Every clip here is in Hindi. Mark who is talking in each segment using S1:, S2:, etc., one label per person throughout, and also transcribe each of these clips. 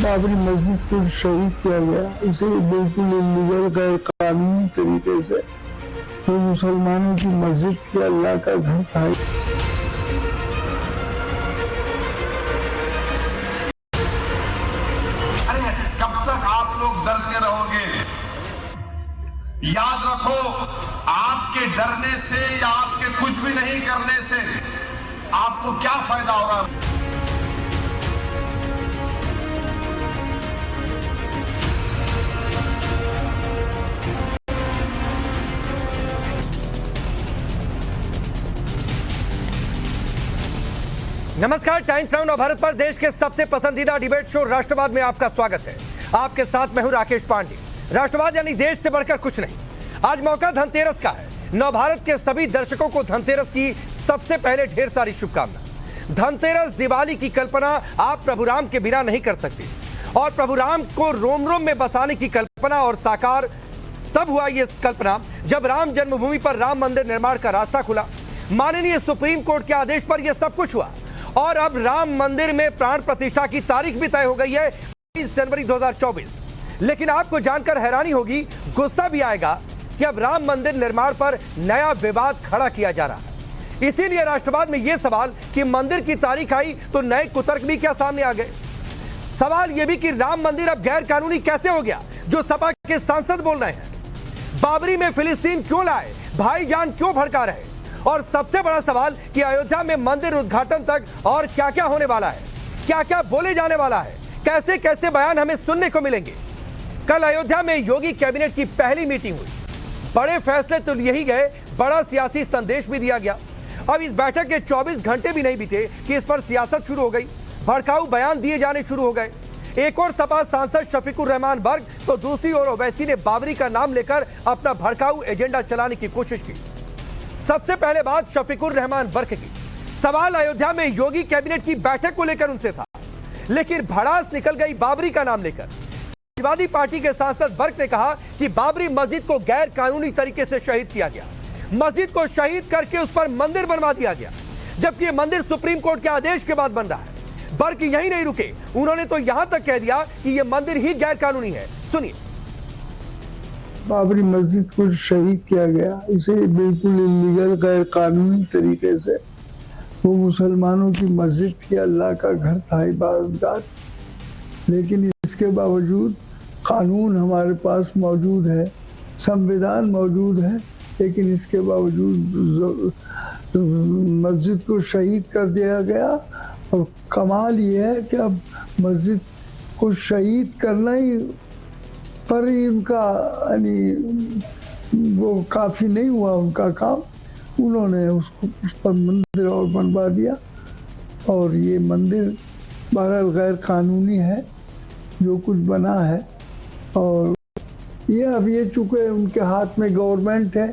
S1: बाबरी मस्जिद को शहीद किया गया, इसे बिल्कुल इल्लीगल गैर कानूनी तरीके से। वो मुसलमानों की मस्जिद थी, अल्लाह का घर था।
S2: अरे कब तक आप लोग डरते रहोगे? याद रखो, आपके डरने से या आपके कुछ भी नहीं करने से आपको क्या फायदा हो रहा है?
S3: नमस्कार, टाइम्स नाउ भारत पर देश के सबसे पसंदीदा डिबेट शो राष्ट्रवाद में आपका स्वागत है। आपके साथ मैं हूं राकेश पांडे। राष्ट्रवाद यानी देश से बढ़कर कुछ नहीं। आज मौका धनतेरस का है। नव भारत के सभी दर्शकों को धनतेरस की सबसे पहले ढेर सारी शुभकामनाएं। धनतेरस दिवाली की कल्पना आप प्रभु राम के बिना नहीं कर सकते, और प्रभु राम को रोम रोम में बसाने की कल्पना और साकार तब हुआ ये कल्पना जब राम जन्मभूमि पर राम मंदिर निर्माण का रास्ता खुला। माननीय सुप्रीम कोर्ट के आदेश पर यह सब कुछ हुआ, और अब राम मंदिर में प्राण प्रतिष्ठा की तारीख भी तय हो गई है, 20 जनवरी 2024। लेकिन आपको जानकर हैरानी होगी, गुस्सा भी आएगा कि अब राम मंदिर निर्माण पर नया विवाद खड़ा किया जा रहा है। इसीलिए राष्ट्रवाद में यह सवाल कि मंदिर की तारीख आई तो नए कुतर्क भी क्या सामने आ गए। सवाल यह भी कि राम मंदिर अब गैर कानूनी कैसे हो गया, जो सपा के सांसद बोल रहे हैं। बाबरी में फिलिस्तीन क्यों लाए, भाईजान क्यों भड़का रहे, और सबसे बड़ा सवाल कि अयोध्या में मंदिर उद्घाटन तक और क्या क्या होने वाला है, क्या क्या बोले जाने वाला है, कैसे कैसे बयान हमें सुनने को मिलेंगे। कल अयोध्या में योगी कैबिनेट की पहली मीटिंग हुई। बड़े फैसले तो यही गए, बड़ा सियासी संदेश भी दिया गया। अब इस बैठक के 24 घंटे भी नहीं बीते कि इस पर सियासत शुरू हो गई, भड़काऊ बयान दिए जाने शुरू हो गए। एक और सपा सांसद शफीकुर रहमान बर्क तो दूसरी ओर ओवैसी ने बाबरी का नाम लेकर अपना भड़काऊ एजेंडा चलाने की कोशिश की। सबसे पहले बात शफीकुर रहमान बर्क की। सवाल अयोध्या में योगी कैबिनेट की बैठक को लेकर उनसे था, लेकिन भड़ास निकल गई बाबरी का नाम लेकर। समाजवादी पार्टी के सांसद बर्क ने कहा कि बाबरी मस्जिद को गैर कानूनी तरीके से शहीद किया गया, मस्जिद को शहीद करके उस पर मंदिर बनवा दिया गया, जबकि यह मंदिर सुप्रीम कोर्ट के आदेश के बाद बन रहा है। बर्क यही नहीं रुके, उन्होंने तो यहां तक कह दिया कि यह मंदिर ही गैर कानूनी है। सुनिए।
S1: बाबरी मस्जिद को शहीद किया गया, इसे बिल्कुल इल्लीगल गैर कानूनी तरीके से। वो मुसलमानों की मस्जिद थी, अल्लाह का घर था, इबादत। लेकिन इसके बावजूद कानून हमारे पास मौजूद है, संविधान मौजूद है, लेकिन इसके बावजूद मस्जिद को शहीद कर दिया गया। और कमाल ये है कि अब मस्जिद को शहीद करना ही पर इनका यानी वो काफ़ी नहीं हुआ उनका काम। उन्होंने उसको उस पर मंदिर और बनवा दिया, और ये मंदिर बहरहाल गैर कानूनी है जो कुछ बना है। और ये अब ये चूँकि उनके हाथ में गवर्नमेंट है,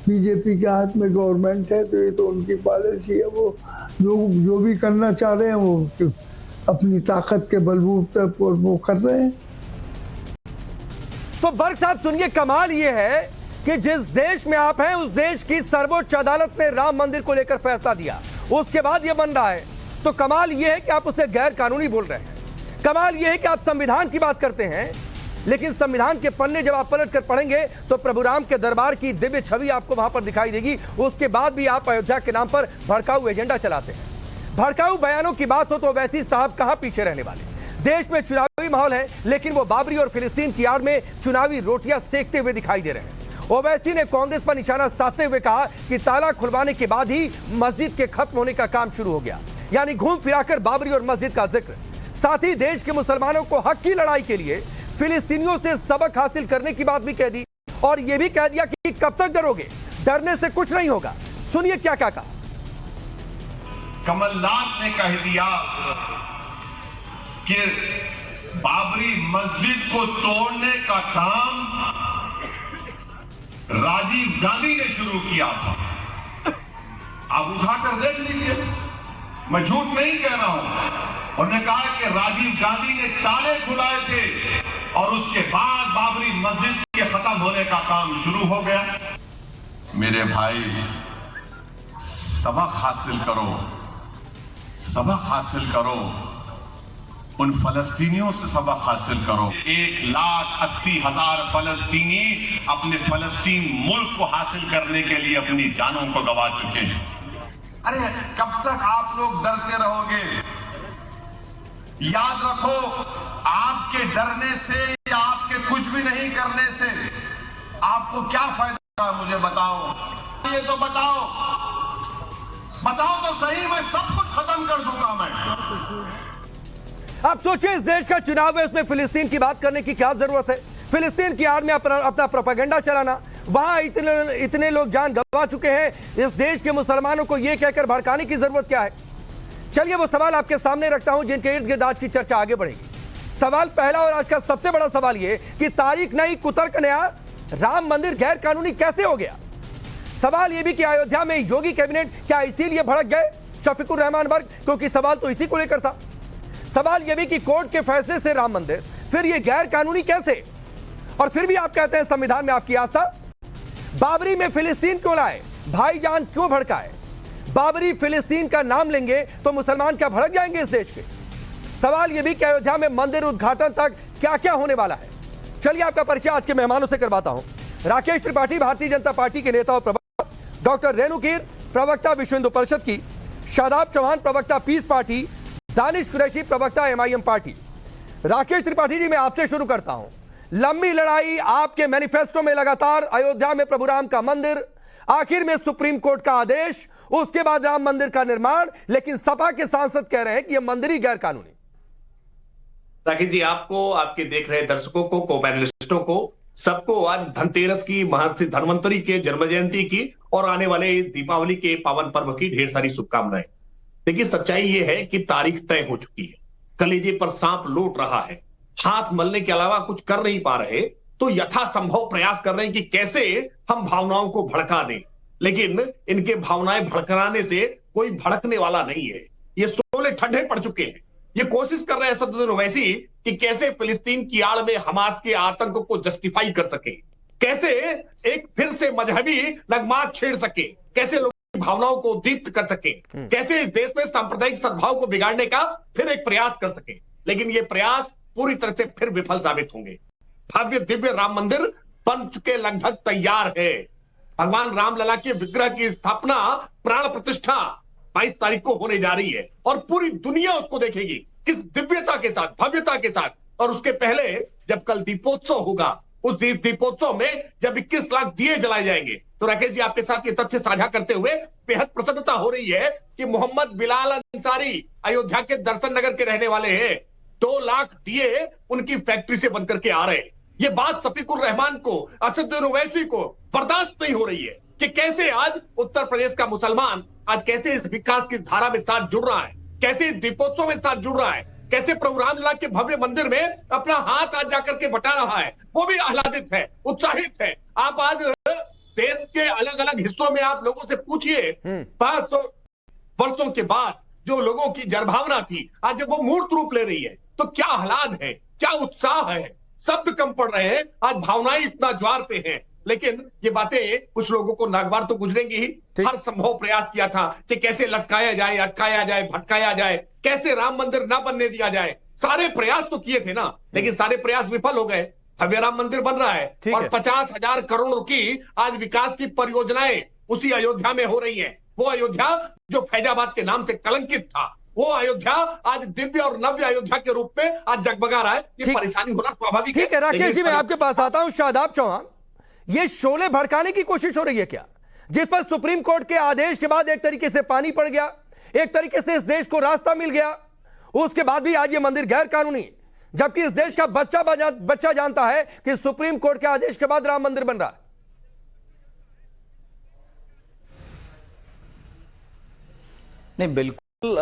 S1: बीजेपी के हाथ में गवर्नमेंट है, तो ये तो उनकी पॉलिसी है। वो जो भी करना चाह रहे हैं वो अपनी ताकत के बलबूते पर वो कर रहे हैं।
S3: तो बर्क साहब सुनिए, कमाल यह है कि जिस देश में आप हैं उस देश की सर्वोच्च अदालत ने राम मंदिर को लेकर फैसला दिया, उसके बाद यह बन रहा है। तो कमाल यह है कि आप उसे गैर कानूनी बोल रहे हैं। कमाल यह है कि आप संविधान की बात करते हैं, लेकिन संविधान के पन्ने जब आप पलट कर पढ़ेंगे तो प्रभु राम के दरबार की दिव्य छवि आपको वहां पर दिखाई देगी। उसके बाद भी आप अयोध्या के नाम पर भड़काऊ एजेंडा चलाते हैं। भड़काऊ बयानों की बात हो तो वैसी साहब कहां पीछे रहने वाले। देश में चुनावी माहौल है, लेकिन वो बाबरी और फिलिस्तीन की आड़ में चुनावी रोटियां सेकते हुए दिखाई दे रहे हैं। ओवैसी ने कांग्रेस पर निशाना साधते हुए कहा कि ताला खुलवाने के बाद ही मस्जिद के खत्म होने का काम शुरू हो गया, यानी घूम फिराकर बाबरी और मस्जिद का जिक्र। साथ ही देश के मुसलमानों को हक की लड़ाई के लिए फिलिस्तीनियों से सबक हासिल करने की बात भी कह दी, और यह भी कह दिया कि कब तक डरोगे, डरने से कुछ नहीं होगा। सुनिए क्या क्या कहा।
S2: कमलनाथ ने कह दिया कि बाबरी मस्जिद को तोड़ने का काम राजीव गांधी ने शुरू किया था। आप उठाकर देख लीजिए, मैं झूठ नहीं कह रहा हूं। उन्होंने कहा कि राजीव गांधी ने ताले खुलाए थे और उसके बाद बाबरी मस्जिद के खत्म होने का काम शुरू हो गया। मेरे भाई, सबक हासिल करो, सबक हासिल करो। उन फलस्तीनियों से सबक हासिल करो। 1,80,000 फलस्तीनी अपने फलस्तीन मुल्क को हासिल करने के लिए अपनी जानों को गंवा चुके हैं। अरे कब तक आप लोग डरते रहोगे? याद रखो, आपके डरने से या आपके कुछ भी नहीं करने से आपको क्या फायदा है? मुझे बताओ, ये तो बताओ तो सही, मैं सब कुछ खत्म कर दूंगा मैं।
S3: आप सोचिए, इस देश का चुनाव है, उसमें फिलिस्तीन की बात करने की क्या जरूरत है? फिलिस्तीन की आड़ में अपना प्रोपेगेंडा चलाना, वहां इतने लोग जान गंवा चुके हैं, इस देश के मुसलमानों को यह कहकर भड़काने की जरूरत क्या है? चलिए वो सवाल आपके सामने रखता हूं जिनके इर्द गिर्द आज की चर्चा आगे बढ़ेगी। सवाल पहला और आज का सबसे बड़ा सवाल यह कि तारीख नई कुतर्क नया, राम मंदिर गैर कानूनी कैसे हो गया? सवाल यह भी कि अयोध्या में योगी कैबिनेट क्या इसीलिए भड़क गए शफीकुर रहमान वर्ग, क्योंकि सवाल तो इसी को लेकर था। सवाल यह भी कि कोर्ट के फैसले से राम मंदिर फिर यह गैर कानूनी कैसे? और फिर भी आप कहते हैं संविधान में आपकी आस्था। बाबरी में फिलिस्तीन क्यों लाए? भाईजान क्यों भड़काए? बाबरी फिलिस्तीन का नाम लेंगे तो मुसलमान क्या भड़क जाएंगे इस देश के? सवाल यह भी कि अयोध्या में मंदिर उद्घाटन तक क्या क्या होने वाला है। चलिए आपका परिचय आज के मेहमानों से करवाता हूं। राकेश त्रिपाठी भारतीय जनता पार्टी के नेता और प्रवक्ता, डॉक्टर रेणु कीर प्रवक्ता विश्व हिंदू परिषद की, शादाब चौहान प्रवक्ता पीस पार्टी, दानिश कुरैशी प्रवक्ता MIM पार्टी। राकेश त्रिपाठी जी, मैं आपसे शुरू करता हूं। लंबी लड़ाई आपके मैनिफेस्टो में लगातार, अयोध्या में प्रभु राम का मंदिर, आखिर में सुप्रीम कोर्ट का आदेश, उसके बाद राम मंदिर का निर्माण, लेकिन सपा के सांसद कह रहे हैं कि यह मंदिर ही गैर कानूनी।
S4: राकेश जी, आपको, आपके देख रहे दर्शकों को पैनलिस्टों को, सबको आज धनतेरस की, महर्षि धन्वंतरि के जन्म जयंती की और आने वाले दीपावली के पावन पर्व की ढेर सारी शुभकामनाएं। देखिए, सच्चाई ये है कि तारीख तय हो चुकी है, कलेजे पर सांप लौट रहा है, हाथ मलने के अलावा कुछ कर नहीं पा रहे, तो यथासंभव प्रयास कर रहे हैं कि कैसे हम भावनाओं को भड़का दें, लेकिन इनके भावनाएं भड़काने से कोई भड़कने वाला नहीं है। ये शोले ठंडे पड़ चुके हैं। ये कोशिश कर रहे हैं असदुद्दीन ओवैसी कि कैसे फिलिस्तीन की आड़ में हमास के आतंक को जस्टिफाई कर सके, कैसे एक फिर से मजहबी नगमात छेड़ सके, कैसे लोगों की भावनाओं को दीप्त कर सके, कैसे इस देश में सांप्रदायिक सद्भाव को बिगाड़ने का फिर एक प्रयास कर सके। लेकिन ये प्रयास पूरी तरह से फिर विफल साबित होंगे। भव्य दिव्य राम मंदिर बन चुके, लगभग तैयार है। भगवान रामलला के विग्रह की स्थापना, प्राण प्रतिष्ठा 22 तारीख को होने जा रही है और पूरी दुनिया उसको देखेगी किस दिव्यता के साथ, भव्यता के साथ। और उसके पहले जब कल दीपोत्सव होगा, उस दीपोत्सव में जब 21 लाख दिए जलाए जाएंगे, तो राकेश जी आपके साथ ये तथ्य साझा करते हुए बेहद प्रसन्नता हो रही है कि मोहम्मद बिलाल अंसारी अयोध्या के दर्शन नगर के रहने वाले हैं। 2 लाख दिए उनकी फैक्ट्री से बनकर के आ रहे हैं। ये बात शफीकुर रहमान को, असदुद्दीन ओवैसी को बर्दाश्त नहीं हो रही है कि कैसे आज उत्तर प्रदेश का मुसलमान आज कैसे इस विकास की धारा में साथ जुड़ रहा है, कैसे दीपोत्सव में साथ जुड़ रहा है, कैसे प्रभु रामलला के भव्य मंदिर में अपना हाथ आज जाकर के बटा रहा है। वो भी आह्लादित है, उत्साहित है। आप आज देश के अलग अलग हिस्सों में आप लोगों से पूछिए, 500 वर्षों के बाद जो लोगों की जनभावना थी, आज जब वो मूर्त रूप ले रही है, तो क्या आह्लाद है, क्या उत्साह है। शब्द कम पड़ रहे हैं, आज भावनाएं इतना ज्वार पे हैं। लेकिन ये बातें कुछ लोगों को नागवार तो गुजरेंगी ही। हर संभव प्रयास किया था कि कैसे लटकाया जाए, अटकाया जाए, भटकाया जाए, कैसे राम मंदिर ना बनने दिया जाए। सारे प्रयास तो किए थे ना, लेकिन सारे प्रयास विफल हो गए। भव्य राम मंदिर बन रहा है और 50,000 करोड़ की आज विकास की परियोजनाएं उसी अयोध्या में हो रही हैं। वो अयोध्या जो फैजाबाद के नाम से कलंकित था, वो अयोध्या आज दिव्य और नव्य अयोध्या के रूप में आज जगमगा रहा है। ये परेशानी होना स्वाभाविक है।
S3: ठीक है राकेश जी, मैं आपके पास आता हूं। शादाब चौहान, ये शोले भड़काने की कोशिश हो रही है क्या, जिस पर सुप्रीम कोर्ट के आदेश के बाद एक तरीके से पानी पड़ गया, एक तरीके से इस देश को रास्ता मिल गया, उसके बाद भी आज ये मंदिर गैर कानूनी, जबकि इस देश का बच्चा जानता है कि सुप्रीम कोर्ट के आदेश के बाद राम मंदिर बन रहा है।
S5: नहीं, बिल्कुल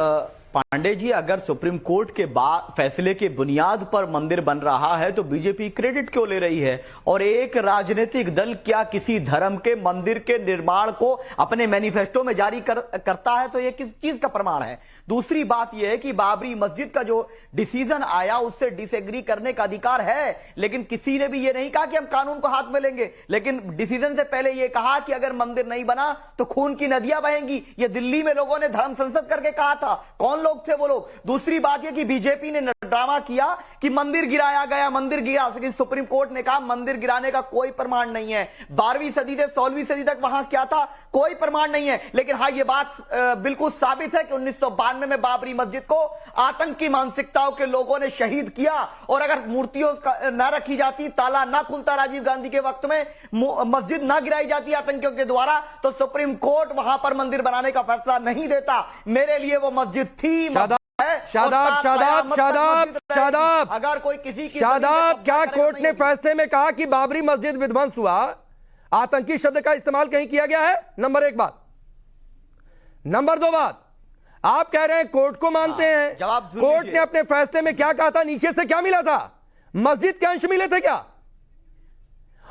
S5: पांडे जी, अगर सुप्रीम कोर्ट के बाद फैसले के बुनियाद पर मंदिर बन रहा है तो बीजेपी क्रेडिट क्यों ले रही है? और एक राजनीतिक दल क्या किसी धर्म के मंदिर के निर्माण को अपने मैनिफेस्टो में जारी करता है तो यह किस चीज का प्रमाण है? दूसरी बात यह है कि बाबरी मस्जिद का जो डिसीजन आया उससे डिसएग्री करने का अधिकार है, लेकिन किसी ने भी यह नहीं कहा कि हम कानून को हाथ में लेंगे। लेकिन डिसीजन से पहले यह कहा कि अगर मंदिर नहीं बना तो खून की नदियां बहेंगी। यह दिल्ली में लोगों ने धर्म संसद करके कहा था। कौन लोग थे वो लोग। दूसरी बात यह कि बीजेपी ने ड्रामा किया कि मंदिर गिराया गया, मंदिर गिरा, लेकिन सुप्रीम कोर्ट ने कहा मंदिर गिराने का कोई प्रमाण नहीं है। 12वीं सदी से 16वीं सदी तक वहां क्या था कोई प्रमाण नहीं है। लेकिन हाँ, यह बात बिल्कुल साबित है कि 1992 में बाबरी मस्जिद को आतंकी मानसिकताओं के लोगों ने शहीद किया, और अगर मूर्तियों न रखी जाती, ताला ना खुलता राजीव गांधी के वक्त में, मस्जिद ना गिराई जाती आतंकियों के द्वारा, तो सुप्रीम कोर्ट वहां पर मंदिर बनाने का फैसला नहीं देता। मेरे लिए वो मस्जिद थी।
S3: शादाब,
S5: अगर कोई किसी की
S3: शादाब, क्या कोर्ट ने फैसले में कहा कि बाबरी मस्जिद विध्वंस हुआ, आतंकी शब्द का इस्तेमाल कहीं किया गया है? नंबर 1 बात। नंबर 2 बात, आप कह रहे हैं कोर्ट को मानते हैं, कोर्ट ने अपने फैसले में क्या कहा था? नीचे से क्या मिला था? मस्जिद के अंश मिले थे क्या?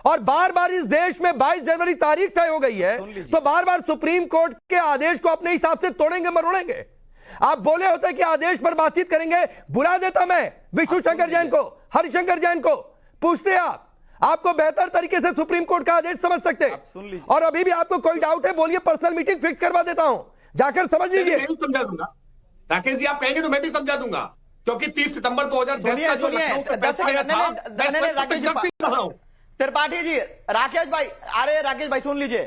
S3: और बार बार इस देश में 22 जनवरी तारीख तय हो गई है, तो बार बार सुप्रीम कोर्ट के आदेश को अपने हिसाब से तोड़ेंगे मरोड़ेंगे। आप बोले होते कि आदेश पर बातचीत करेंगे, बुला देता मैं विष्णु शंकर जैन को, हरिशंकर जैन को, पूछते आपको बेहतर तरीके से सुप्रीम कोर्ट का आदेश समझ सकते। और अभी भी आपको कोई डाउट है, बोलिए, पर्सनल मीटिंग फिक्स करवा देता हूं, जाकर समझ लीजिए।
S4: मैं भी समझा दूंगा राकेश जी, आप कहेंगे तो मैं भी समझा दूंगा, क्योंकि 30 सितंबर 2010 का जो लखनऊ पे फैसला आया था।
S5: त्रिपाठी जी, राकेश भाई, अरे राकेश भाई सुन लीजिए,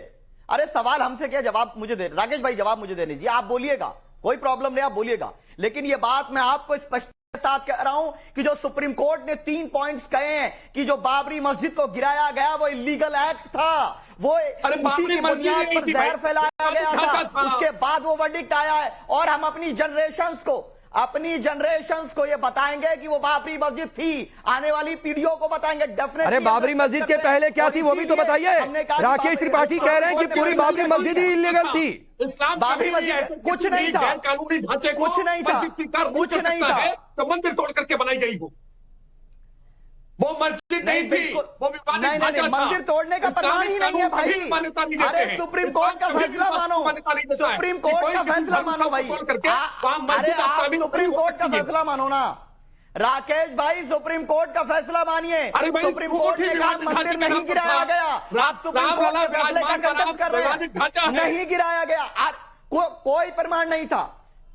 S5: अरे सवाल हमसे क्या, जवाब मुझे दे, राकेश भाई जवाब मुझे देने दीजिए। आप बोलिएगा, कोई प्रॉब्लम नहीं, आप बोलिएगा, लेकिन ये बात मैं आपको स्पष्ट के साथ कह रहा हूं कि जो सुप्रीम कोर्ट ने 3 पॉइंट्स कहे हैं कि जो बाबरी मस्जिद को गिराया गया वो इलीगल एक्ट था, वो उसी की बुनियाद पर जहर फैलाया गया था, उसके बाद वो वर्डिक्ट आया है। और हम अपनी जनरेशंस को ये बताएंगे कि वो बाबरी मस्जिद थी, आने वाली पीढ़ियों को बताएंगे डेफिनेटली।
S3: अरे बाबरी मस्जिद के पहले क्या थी वो भी तो बताइए। राकेश त्रिपाठी कह रहे हैं कि पूरी बाबरी मस्जिद ही इलीगल थी।
S4: बाबरी मस्जिद
S5: कुछ नहीं था,
S4: कानूनी ढांचे को
S5: कुछ नहीं था, कुछ नहीं था,
S4: तो मंदिर तोड़ करके बनाई गई वो मस्जिद नहीं थी, वो
S5: नहीं, मंदिर तोड़ने का प्रमाण ही नहीं है भाई। अरे सुप्रीम कोर्ट का फैसला मानो, सुप्रीम कोर्ट का फैसला मानो भाई। अरे आप सुप्रीम कोर्ट का फैसला मानो ना राकेश भाई, सुप्रीम कोर्ट का फैसला मानिए। सुप्रीम कोर्ट ने कहा मंदिर नहीं गिराया गया, आप सुप्रीम कोर्ट के फैसले का खंडन कर रहे हैं। नहीं गिराया गया, कोई प्रमाण नहीं था,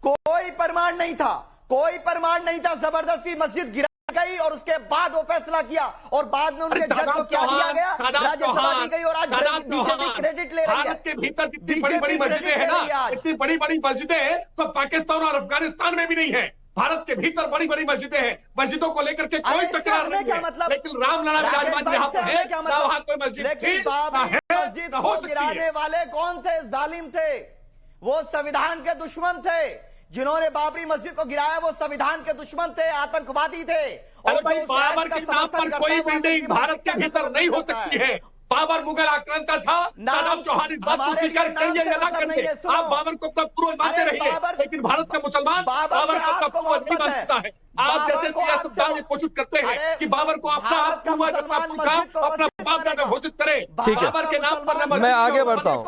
S5: कोई प्रमाण नहीं था, कोई प्रमाण नहीं था। जबरदस्ती मस्जिद गिरा गई और उसके बाद वो फैसला किया, और बाद में उनके जज को क्या दिया गया, राज्यसभा दी गई, और आज बीजेपी क्रेडिट ले रही है।
S4: भारत के भीतर जितनी बड़ी बड़ी मस्जिदें हैं ना, इतनी बड़ी बड़ी मस्जिदें तो पाकिस्तान और अफगानिस्तान में भी नहीं है। भारत के भीतर बड़ी बड़ी मस्जिदें हैं, मस्जिदों को लेकर के कोई तकरार नहीं है, लेकिन रामलला विराजमान जहां पर है ना वहां कोई मस्जिद थी
S5: मस्जिद को गिराने वाले कौन थे? जालिम थे, वो संविधान के दुश्मन थे। जिन्होंने बाबरी मस्जिद को गिराया वो संविधान के दुश्मन थे, आतंकवादी थे।
S4: और भाई बाबर के नाम पर कोई बिल्डिंग भारत के भीतर नहीं हो सकती है। बाबर मुगल आक्रांत का था, सादाम चौहान इस बात को स्वीकार करेंगे या ना करेंगे। आप बाबर को अपना पूर्वज मानते रहिए, लेकिन भारत का मुसलमान बाबर को अपना पूर्वज नहीं मानता है। आप जैसे सियासतदान कोशिश करते हैं कि बाबर को अपना पूर्वज, अपना पुरखा, अपना बाप दादा घोषित करें। बाबर के नाम पर
S3: मैं आगे बढ़ता हूँ,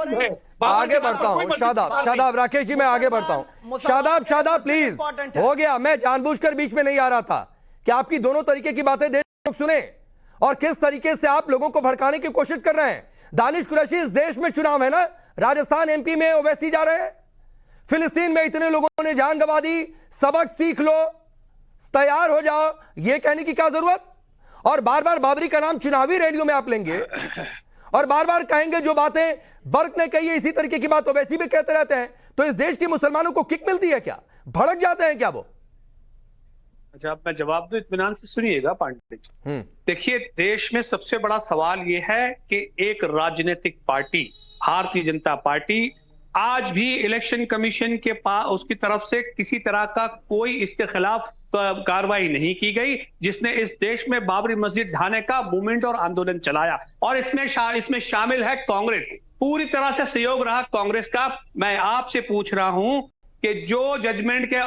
S3: शादाब, राकेश जी मैं आगे बढ़ता हूँ। शादाब प्लीज, हो गया। मैं जानबूझकर बीच में नहीं आ रहा था कि आपकी दोनों तरीके की बातें देश लोग सुने और किस तरीके से आप लोगों को भड़काने की कोशिश कर रहे हैं। दानिश कुरैशी, इस देश में चुनाव है ना, राजस्थान एमपी में ओवैसी जा रहे हैं, फिलिस्तीन में इतने लोगों ने जान गंवा दी, सबक सीख लो, तैयार हो जाओ, ये कहने की क्या जरूरत? और बार बार बाबरी का नाम चुनावी रैलियों में आप लेंगे और बार बार कहेंगे जो बातें बर्क ने कही है, इसी तरीके की बात ओवैसी भी कहते रहते हैं। तो इस देश के मुसलमानों को किक मिलती है क्या? भड़क जाते हैं क्या वो?
S6: अच्छा, अब मैं जवाब दूं, इत्मीनान से सुनिएगा पांडे जी। देखिए, देश में सबसे बड़ा सवाल यह है कि एक राजनीतिक पार्टी, भारतीय जनता पार्टी, आज भी इलेक्शन कमीशन के पास उसकी तरफ से किसी तरह का कोई इसके खिलाफ कार्रवाई नहीं की गई, जिसने इस देश में बाबरी मस्जिद ढाने का मूवमेंट और आंदोलन चलाया। और इसमें शामिल है कांग्रेस, पूरी तरह से सहयोग रहा कांग्रेस का। मैं आपसे पूछ रहा हूं कि जो जजमेंट के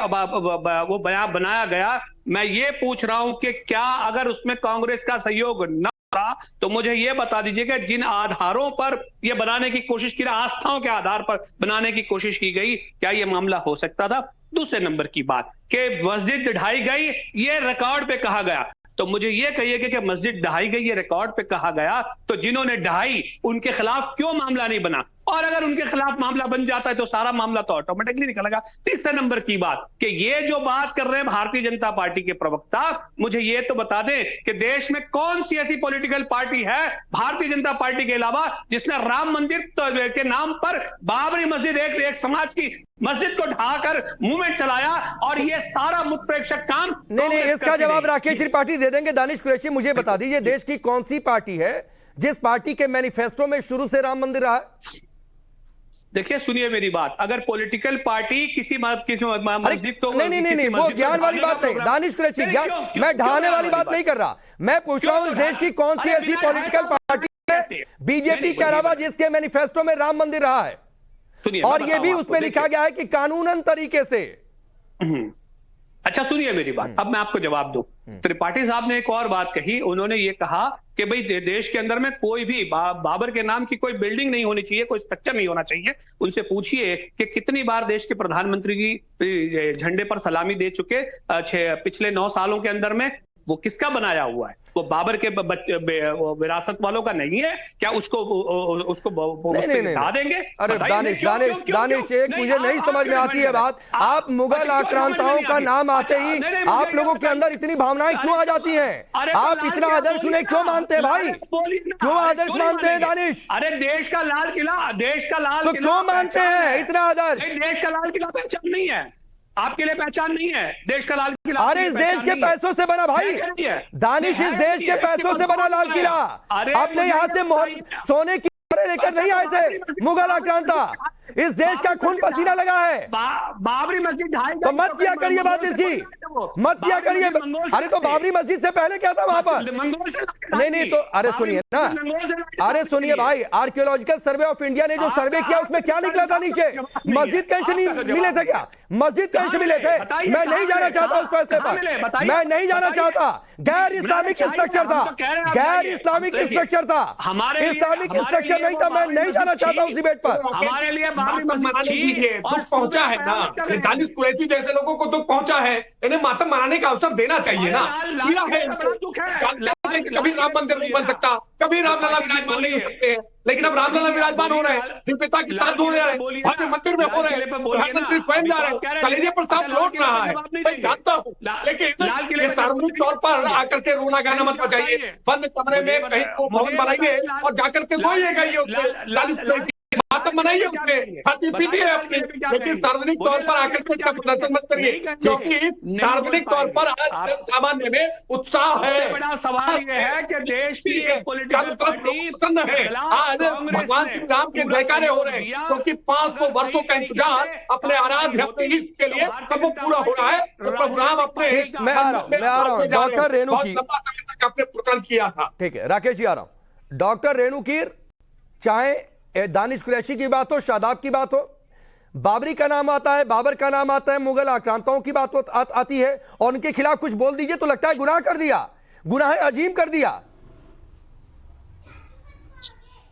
S6: वो बयान बनाया गया, मैं ये पूछ रहा हूं कि क्या अगर उसमें कांग्रेस का सहयोग न था तो मुझे ये बता दीजिए कि जिन आधारों पर ये बनाने की कोशिश की, आस्थाओं के आधार पर बनाने की कोशिश की गई, क्या ये मामला हो सकता था? दूसरे नंबर की बात कि मस्जिद ढाई गई, ये रिकॉर्ड पे कहा गया, तो मुझे ये कहिए कि मस्जिद ढाई गई, ये रिकॉर्ड पे कहा गया, तो जिन्होंने ढाई उनके खिलाफ क्यों मामला नहीं बना? और अगर उनके खिलाफ मामला बन जाता है तो सारा मामला तो ऑटोमेटिकली निकलेगा। तीसरे नंबर की बात कि ये जो बात कर रहे हैं भारतीय जनता पार्टी के प्रवक्ता, मुझे ये तो बता दें कि देश में कौन सी ऐसी पॉलिटिकल पार्टी है भारतीय जनता पार्टी के अलावा जिसने राम मंदिर के नाम पर बाबरी मस्जिद एक समाज की मस्जिद को ढाकर मूवमेंट चलाया, और ये सारा मुतप्रेक्षक काम
S3: नहीं, इसका जवाब राकेश त्रिपाठी दे देंगे। दानिश कुरैशी, मुझे बता दीजिए देश की कौन सी पार्टी है जिस पार्टी के मैनिफेस्टो में शुरू से राम मंदिर रहा है?
S6: देखिए, सुनिए मेरी बात, अगर पॉलिटिकल पार्टी किसी मस्जिद को
S3: नहीं, वो ज्ञान वाली बात नहीं दानिश कुरैशी, मैं ढाने वाली बात नहीं कर रहा। मैं पूछ रहा हूं देश की कौन सी ऐसी पॉलिटिकल पार्टी है बीजेपी के अलावा जिसके मैनिफेस्टो में राम मंदिर रहा है, और ये भी उसमें लिखा गया है कि कानूनन तरीके से।
S6: अच्छा सुनिए मेरी बात, अब मैं आपको जवाब दूं। त्रिपाठी साहब ने एक और बात कही, उन्होंने ये कहा कि भाई देश के अंदर में कोई भी बाबर के नाम की कोई बिल्डिंग नहीं होनी चाहिए, कोई स्ट्रक्चर नहीं होना चाहिए। उनसे पूछिए कि कितनी बार देश के प्रधानमंत्री जी झंडे पर सलामी दे चुके पिछले 9 सालों के अंदर में। वो किसका बनाया हुआ है? वो बाबर के विरासत वालों का नहीं है क्या? उसको हटा देंगे?
S3: अरे दानिश, एक मुझे नहीं समझ में आती है बात। आप मुगल आक्रांताओं का नाम आते ही आप लोगों के अंदर इतनी भावनाएं क्यों आ जाती हैं? आप इतना आदर्श उन्हें क्यों मानते हैं भाई? क्यों आदर्श मानते हैं दानिश?
S6: अरे देश का लाल किला, तो
S3: क्यों मानते हैं इतना आदर्श?
S6: देश का लाल किला पहचान नहीं है आपके लिए? पहचान नहीं है देश का लाल किला?
S3: अरे इस देश के पैसों से बना भाई दानिश, इस देश के पैसों से बना लाल किला। आपने यहाँ से सोने की लेकर नहीं आए थे मुगल आक्रांता। इस देश का खून पसीना लगा है।
S6: बाबरी मस्जिद
S3: तो मत किया करिए बात इसकी, मत किया करिए। अरे तो बाबरी मस्जिद से पहले क्या था वहां पर? नहीं तो अरे सुनिए ना, अरे सुनिए भाई, आर्कियोलॉजिकल सर्वे ऑफ इंडिया ने जो सर्वे किया उसमें क्या निकला था नीचे? मस्जिद के अंश मिले थे क्या? मस्जिद के अंश मिले थे? मैं नहीं जाना चाहता उस फैसले पर, मैं नहीं जाना चाहता। गैर इस्लामिक स्ट्रक्चर था, गैर इस्लामिक स्ट्रक्चर था, इस्लामिक स्ट्रक्चर नहीं था। मैं नहीं जाना चाहता उस डिबेट पर।
S6: हमारे लिए
S4: मातम मनाने दीजिए, दुख पहुंचा है ना, दानिश कुरैशी जैसे लोगों को दुख पहुंचा है, इन्हें मातम मनाने का अवसर देना चाहिए ना। पीड़ा है इनको, कभी राम मंदिर नहीं बन सकता, कभी रामलला विराजमान नहीं हो सकते हैं, लेकिन अब रामलला विराजमान हो रहे हैं, दिल पिता की साथ हो रहे हैं, भव्य मंदिर में हो रहे हैं, प्रधानमंत्री स्वयं जा रहे हैं, कलेजे पर सांप लौट रहा है। मैं जानता हूँ, लेकिन ये सार्वजनिक तौर पर आकर के रोना गाना मत बजाइए। बंद कमरे में कहीं को भवन बनाइए और जाकर के रोइएगा ये उसमें, मातम मनाइए उसमें, खाती पीती है अपनी, लेकिन सार्वजनिक तौर पर आकर के इसका प्रदर्शन मत करिए, क्योंकि सार्वजनिक तौर पर आज सामान्य में उत्साह है।
S6: बड़ा सवाल ये है कि देश की एक पॉलिटिकल पार्टी
S4: प्रसन्न है। आज भगवान श्री राम के जयकारे हो रहे हैं, क्योंकि 500 वर्षों का इंतजार अपने आराध्य अपने इष्ट के लिए कब वो पूरा हो रहा है, तो प्रभु राम अपने
S3: मैं आ रहा हूँ डॉक्टर रेणु की,
S4: अपने पुत्र किया था।
S3: ठीक है राकेश जी, आ रहा हूं। डॉक्टर रेणु की, चाहे दानिश कुरैशी की बात हो, शादाब की बात हो, बाबरी का नाम आता है, बाबर का नाम आता है, मुगल आक्रांताओं की बात आती है, और उनके खिलाफ कुछ बोल दीजिए तो लगता है गुनाह कर दिया, गुनाह अजीम कर दिया।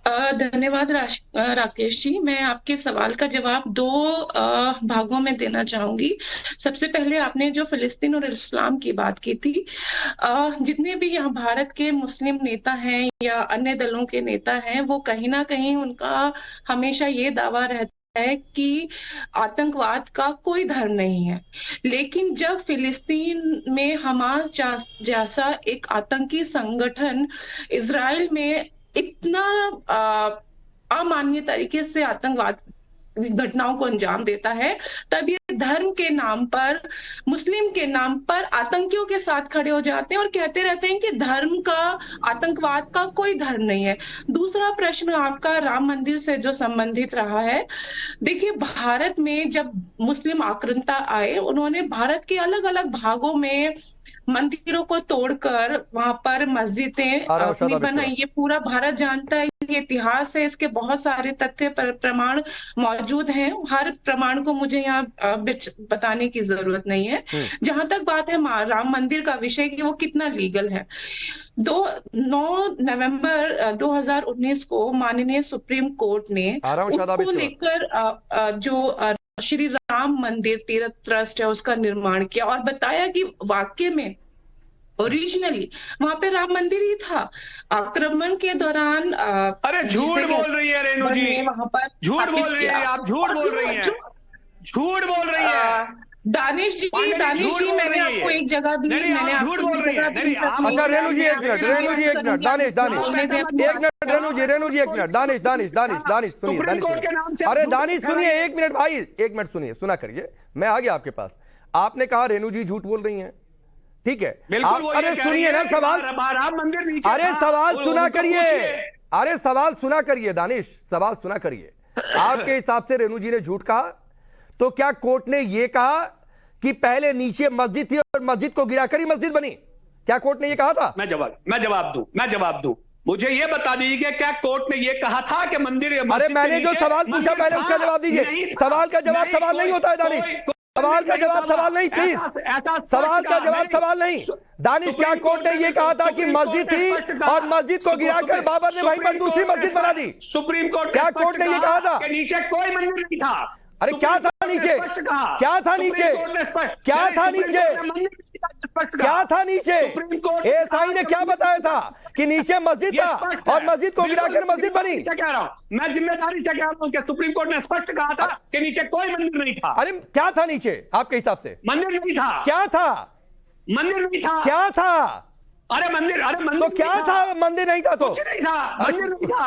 S7: धन्यवाद राकेश जी। मैं आपके सवाल का जवाब 2 भागों में देना चाहूंगी। सबसे पहले आपने जो फिलिस्तीन और इस्लाम की बात की थी, जितने भी यहाँ भारत के मुस्लिम नेता हैं या अन्य दलों के नेता हैं, वो कहीं ना कहीं उनका हमेशा ये दावा रहता है कि आतंकवाद का कोई धर्म नहीं है। लेकिन जब फिलिस्तीन में हमास जैसा एक आतंकी संगठन इजराइल में इतना अमानवीय तरीके से आतंकवाद घटनाओं को अंजाम देता है, तब ये धर्म के नाम पर, मुस्लिम के नाम पर आतंकियों के साथ खड़े हो जाते हैं और कहते रहते हैं कि धर्म का, आतंकवाद का कोई धर्म नहीं है। दूसरा प्रश्न आपका राम मंदिर से जो संबंधित रहा है, देखिए भारत में जब मुस्लिम आक्रांता आए, उन्होंने भारत के अलग अलग भागों में मंदिरों को तोड़कर वहां पर मस्जिदें अपनी बनाई। ये पूरा भारत जानता है, ये इतिहास है, इसके बहुत सारे तथ्य प्रमाण मौजूद हैं। हर प्रमाण को मुझे यहाँ बताने की जरूरत नहीं है। जहां तक बात है राम मंदिर का विषय कि वो कितना लीगल है, 9 नवंबर 2019 को माननीय सुप्रीम कोर्ट ने उसको लेकर जो श्री राम मंदिर तीर्थ ट्रस्ट है उसका निर्माण किया और बताया कि वाकई में ओरिजिनली वहां पे राम मंदिर ही था। आक्रमण के दौरान
S6: अरे झूठ बोल रही है रेणु जी,
S7: वहां पर
S6: झूठ बोल रही है आप, झूठ बोल रही है, झूठ बोल रही है
S7: दानिश जी, मैंने आपको एक जगह दी, मैंने
S6: झूठ बोल रही है।
S3: अच्छा रेणु जी एक मिनट, रेणु जी एक मिनट, दानिश एक मिनट, रेणु जी एक मिनट, दानिश सुनिए, अरे दानिश सुनिए, एक मिनट भाई, एक मिनट सुनिए, सुना करिए, मैं आ गया आपके पास। आपने कहा रेणु जी झूठ बोल रही हैं, ठीक है, अरे सुनिए ना सवाल, अरे सवाल सुना करिए, अरे सवाल सुना करिए दानिश, सवाल सुना करिए। आपके हिसाब से रेणु जी ने झूठ कहा, तो क्या कोर्ट ने यह कहा कि पहले नीचे मस्जिद थी और मस्जिद को गिराकर ही मस्जिद बनी? क्या कोर्ट ने यह कहा था?
S6: मैं जवाब दूं, मुझे ये बता दीजिए क्या कोर्ट ने ये कहा था कि मंदिर?
S3: अरे मैंने जो सवाल पूछा पहले उसका जवाब दीजिए। सवाल का जवाब सवाल नहीं होता है दानिश, सवाल का जवाब सवाल नहीं, प्लीज सवाल का जवाब सवाल नहीं। दानिश, क्या कोर्ट ने यह कहा था कि मस्जिद थी और मस्जिद को गिराकर बाबर ने वहीं पर दूसरी मस्जिद बना दी?
S6: सुप्रीम कोर्ट,
S3: क्या कोर्ट ने यह कहा था?
S6: नीचे कोई मंदिर नहीं था।
S3: अरे क्या था नीचे? क्या था नीचे? क्या था नीचे? क्या था नीचे? एएसआई ने क्या बताया था कि नीचे मस्जिद था और मस्जिद को गिराकर मस्जिद बनी?
S6: क्या कह रहा हूं मैं, जिम्मेदारी से कह रहा हूं कि सुप्रीम कोर्ट ने स्पष्ट कहा था कि नीचे कोई मंदिर नहीं था।
S3: अरे क्या था नीचे आपके हिसाब से?
S6: मंदिर नहीं था।
S3: क्या था?
S6: मंदिर नहीं था।
S3: क्या था?
S6: अरे मंदिर
S3: तो क्या था? मंदिर नहीं था तो
S6: कुछ नहीं था, मंदिर नहीं था।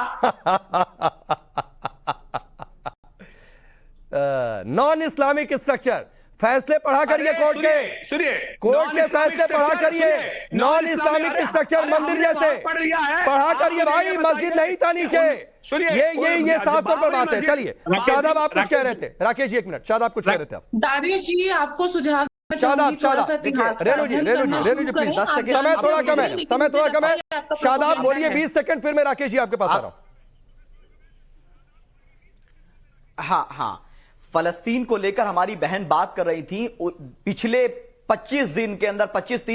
S3: नॉन इस्लामिक स्ट्रक्चर, फैसले पढ़ा करिए कोर्ट के,
S6: सुनिए
S3: कोर्ट के फैसले पढ़ा करिए। नॉन इस्लामिक स्ट्रक्चर मंदिर जैसे पढ़ा करिए भाई, मस्जिद नहीं था नीचे। ये साफ तौर पर बात है। चलिए शादाब, आप कुछ कह रहे थे। राकेश जी एक मिनट, शादाब कुछ कह रहे थे आप।
S7: दानिश जी आपको सुझाव,
S3: शादाब रेणु जी प्लीज, 10 सेकंड, समय थोड़ा कम है, शादाब बोलिए 20 सेकंड, फिर मैं राकेश जी आपके पास आ रहा हूं।
S5: हाँ, फलस्तीन को लेकर हमारी बहन बात कर रही थी। पिछले 25-30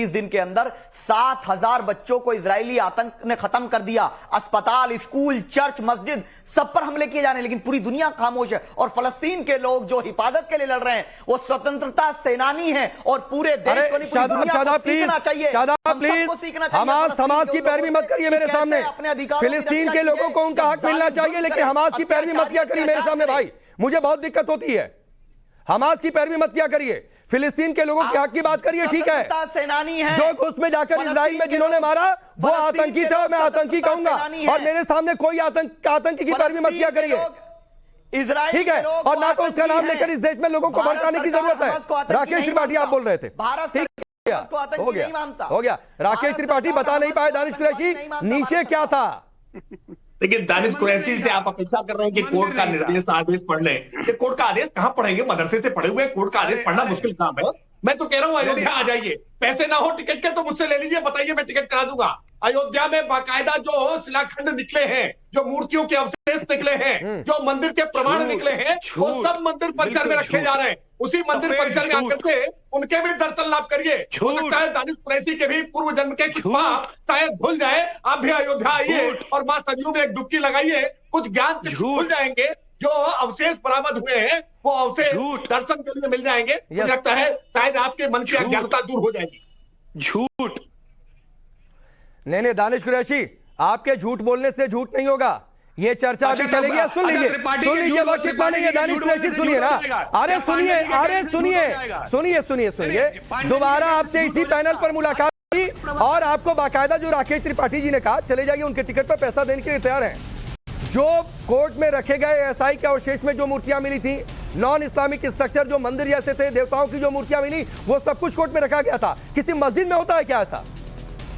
S5: दिन के अंदर 7,000 बच्चों को इजरायली आतंक ने खत्म कर दिया। अस्पताल, स्कूल, चर्च, मस्जिद, सब पर हमले किए जा रहे हैं, लेकिन पूरी दुनिया खामोश है। और फलस्तीन के लोग जो हिफाजत के लिए लड़ रहे हैं वो स्वतंत्रता सेनानी हैं और पूरे देश को नहीं, पूरी दुनिया को सीखना चाहिए।
S3: हमास समाज की पैरवी मत करिए मेरे सामने। फिलिस्तीन के लोगों को उनका हक मिलना चाहिए, लेकिन हमास की पैरवी मत किया करिए मेरे सामने भाई, मुझे बहुत दिक्कत होती है। हमास की पैरवी मत किया करिए, फिलिस्तीन के लोगों के हक की बात करिए, ठीक है।
S5: सेनानी है
S3: जो घुस में जाकर इजराइल में जिन्होंने मारा वो आतंकी थे और मैं आतंकी कहूंगा, और मेरे सामने कोई आतंकी की पैरवी मत किया करिए, ठीक है। और ना तो उसका नाम लेकर इस देश में लोगों को भड़काने की जरूरत है। राकेश त्रिपाठी आप बोल रहे थे, हो गया। राकेश त्रिपाठी बता नहीं पाए दानिश कुरैशी नीचे क्या था।
S4: लेकिन दानिश कुरैशी से आप अपेक्षा कर रहे हैं कि कोर्ट का निर्देश आदेश पढ़ लें। ये कोर्ट का आदेश कहां पढ़ेंगे? मदरसे से पढ़े हुए, कोर्ट का आदेश पढ़ना मुश्किल काम है। मैं तो कह रहा हूं अयोध्या आ जाइए, पैसे ना हो टिकट के तो मुझसे ले लीजिए, बताइए मैं टिकट करा दूंगा। अयोध्या में बाकायदा जो शिलाखंड निकले हैं, जो मूर्तियों के अवशेष निकले हैं, जो मंदिर के प्रमाण निकले हैं, वो सब मंदिर परिसर में रखे जा रहे हैं। उसी मंदिर परिसर में आकर के उनके भी दर्शन लाभ करिए। हो सकता है दानिश कुरैशी के भी पूर्व जन्म के कुछ पाप शायद भूल जाए। आप भी अयोध्या आइए और मां सरयू में एक डुबकी लगाइए, कुछ ज्ञान भूल जाएंगे। जो अवशेष बरामद हुए हैं वो अवशेष दर्शन के लिए मिल जाएंगे। मुझे लगता है शायद आपके मन की अज्ञानता दूर हो जाएगी।
S6: झूठ
S3: नहीं दानिश कुरैशी, आपके झूठ बोलने से झूठ नहीं होगा, ये चर्चा अभी चलेगी। सुन लीजिए वक्त कितना नहीं है दानिश कुरैशी, सुनिए ना। अरे सुनिए, दोबारा आपसे इसी पैनल पर मुलाकात की और आपको बाकायदा जो राकेश त्रिपाठी जी ने कहा चले जाइए, उनके टिकट पर पैसा देने के लिए तैयार हैं। जो कोर्ट में रखे गए एएसआई के अवशेष में जो मूर्तियां मिली थी, नॉन इस्लामिक स्ट्रक्चर जो मंदिर जैसे थे, देवताओं की जो मूर्तियां मिली, वो सब कुछ कोर्ट में रखा गया था। किसी मस्जिद में होता है क्या ऐसा?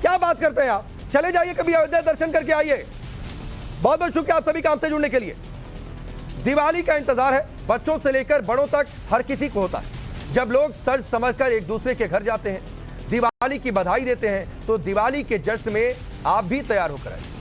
S3: क्या बात करते हैं आप? चले जाइए कभी अयोध्या, दर्शन करके आइए। बहुत बहुत शुक्रिया आप सभी काम से जुड़ने के लिए। दिवाली का इंतजार है, बच्चों से लेकर बड़ों तक हर किसी को होता है। जब लोग सज समझकर एक दूसरे के घर जाते हैं, दिवाली की बधाई देते हैं, तो दिवाली के जश्न में आप भी तैयार होकर आए।